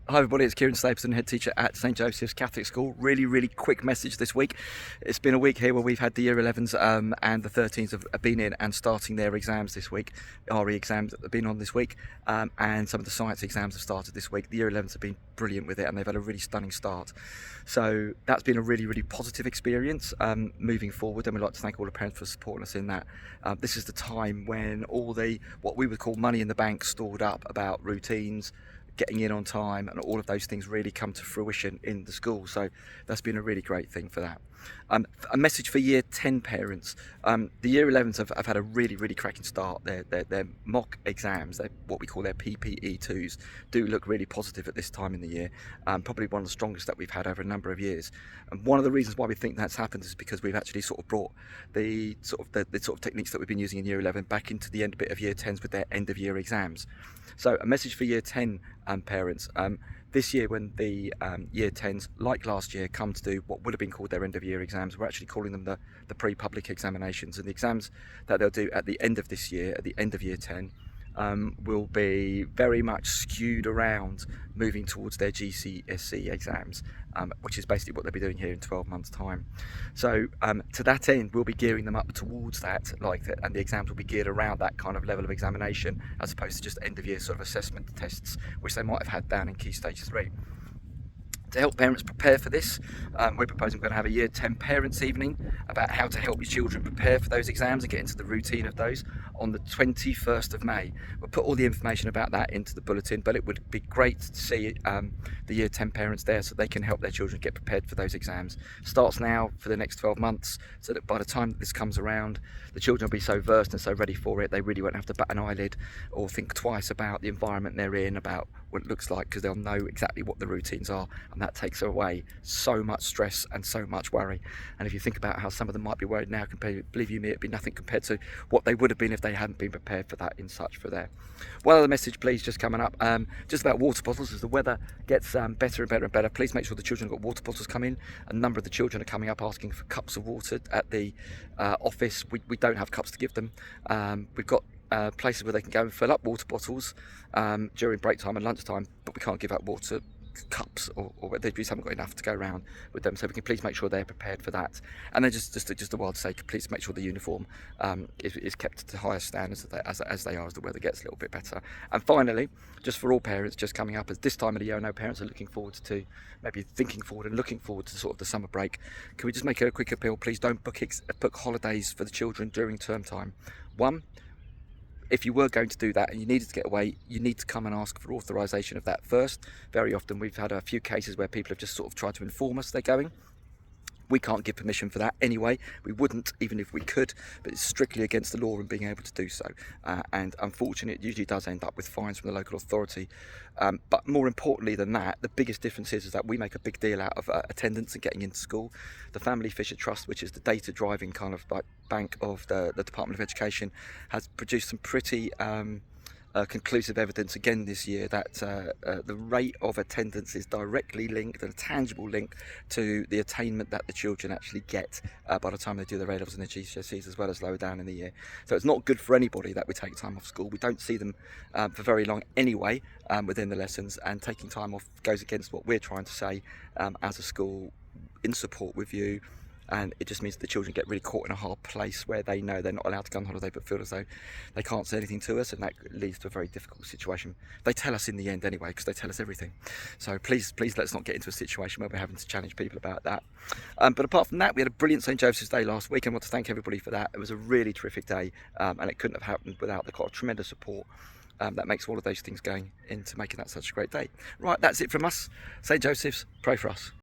Hi everybody, it's Kieran Stapleton, head teacher at St Joseph's Catholic School. Really quick message this week. It's been a week here where we've had the Year 11s and the 13s have been in and starting their exams this week. RE exams have been on this week, and some of the science exams have started this week. The Year 11s have been brilliant with it and they've had a really stunning start. So that's been a really positive experience moving forward, and we'd like to thank all the parents for supporting us in that. This is the time when all the, what we would call money in the bank stored up about routines, getting in on time, and all of those things really come to fruition in the school. So that's been a really great thing for that. A message for year 10 parents. The year 11s have had a really cracking start. Their mock exams, what we call their PPE2s, do look really positive at this time in the year. Probably one of the strongest that we've had over a number of years. And one of the reasons why we think that's happened is because we've actually sort of brought the sort of techniques that we've been using in year 11 back into the end bit of year 10s with their end of year exams. So a message for year 10 parents. This year, when the year 10s, like last year, come to do what would have been called their end of year exams, we're actually calling them the pre-public examinations. And the exams that they'll do at the end of this year, at the end of year 10, will be very much skewed around moving towards their GCSE exams, which is basically what they'll be doing here in 12 months' time. So to that end, we'll be gearing them up towards that, and the exams will be geared around that kind of level of examination, as opposed to just end of year sort of assessment tests, which they might have had down in Key Stage 3. To help parents prepare for this, we're proposing we're going to have a year 10 parents evening about how to help your children prepare for those exams and get into the routine of those on the 21st of May. We'll put all the information about that into the bulletin, but it would be great to see the year 10 parents there so they can help their children get prepared for those exams. Starts now for the next 12 months, so that by the time that this comes around, the children will be so versed and so ready for it, they really won't have to bat an eyelid or think twice about the environment they're in, about what it looks like, because they'll know exactly what the routines are, and that takes away so much stress and so much worry. And if you think about how some of them might be worried now, believe you me, it'd be nothing compared to what they would have been if they hadn't been prepared for that in such for there. One other message please just coming up, just about water bottles. As the weather gets better and better, please make sure the children have got water bottles come in. A number of the children are coming up asking for cups of water at the office. We don't have cups to give them. We've got places where they can go and fill up water bottles during break time and lunchtime, but we can't give out water cups, or they just haven't got enough to go around with them. So we can please make sure they're prepared for that. And then just a while to say, please make sure the uniform is kept to the highest standards as they are as the weather gets a little bit better. And finally, just for all parents, just coming up as this time of the year, I know parents are looking forward to maybe thinking forward and looking forward to sort of the summer break. Can we just make a quick appeal? Please don't book holidays for the children during term time. One, if you were going to do that and you needed to get away, you need to come and ask for authorisation of that first. Very often we've had a few cases where people have just sort of tried to inform us they're going. We can't give permission for that anyway. We wouldn't, even if we could, but it's strictly against the law in being able to do so. And unfortunately, it usually does end up with fines from the local authority. But more importantly than that, the biggest difference is that we make a big deal out of attendance and getting into school. The Family Fisher Trust, which is the data driving kind of like bank of the Department of Education, has produced some pretty conclusive evidence again this year that the rate of attendance is directly linked, and a tangible link, to the attainment that the children actually get by the time they do their A-levels and their GCSEs, as well as lower down in the year. So it's not good for anybody that we take time off school. We don't see them for very long anyway within the lessons, and taking time off goes against what we're trying to say as a school in support with you. And it just means the children get really caught in a hard place where they know they're not allowed to go on holiday but feel as though they can't say anything to us, and that leads to a very difficult situation. They tell us in the end anyway, because they tell us everything. So please let's not get into a situation where we're having to challenge people about that. But apart from that, we had a brilliant St Joseph's Day last week, and I want to thank everybody for that. It was a really terrific day, and it couldn't have happened without the kind of tremendous support that makes all of those things going into making that such a great day. Right, that's it from us. St Joseph's, pray for us.